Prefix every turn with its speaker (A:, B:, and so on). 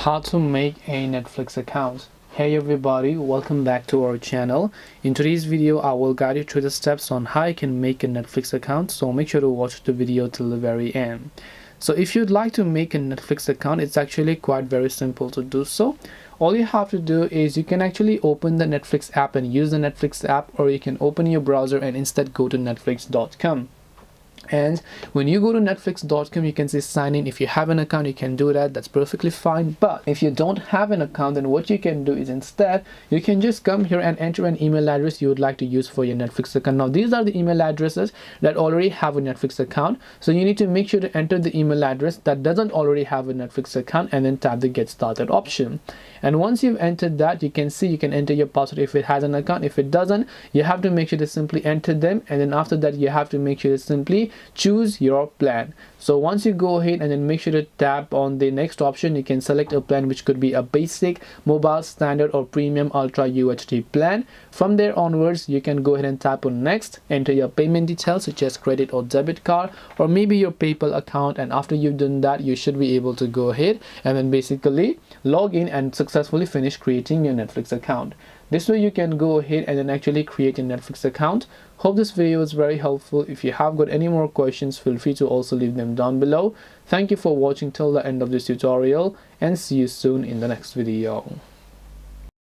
A: How to make a Netflix account. Hey everybody, welcome back to our channel. In today's video I will guide you through the steps on how you can make a Netflix account, so make sure to watch the video till the very end. So if you'd like to make a Netflix account, it's actually quite very simple to do so. All you have to do is you can actually open the Netflix app and use the Netflix app, or you can open your browser and instead go to netflix.com. And when you go to netflix.com, you can say sign in. If you have an account, you can do that. That's perfectly fine. But if you don't have an account, then what you can do is instead you can just come here and enter an email address you would like to use for your Netflix account. Now these are the email addresses that already have a Netflix account, so you need to make sure to enter the email address that doesn't already have a Netflix account and then tap the get started option. And once you've entered that, you can see you can enter your password if it has an account. If it doesn't, you have to make sure to simply enter them, and then after that you have to make sure to simply choose your plan. So once you go ahead and then make sure to tap on the next option, you can select a plan which could be a basic, mobile, standard, or premium ultra UHD plan. From there onwards, you can go ahead and tap on next, enter your payment details such as credit or debit card, or maybe your PayPal account, and after you've done that, you should be able to go ahead and then basically log in and successfully finish creating your Netflix account. This way you can go ahead and then actually create a Netflix account. Hope this video was very helpful. If you have got any more questions, feel free to also leave them down below. Thank you for watching till the end of this tutorial, and see you soon in the next video.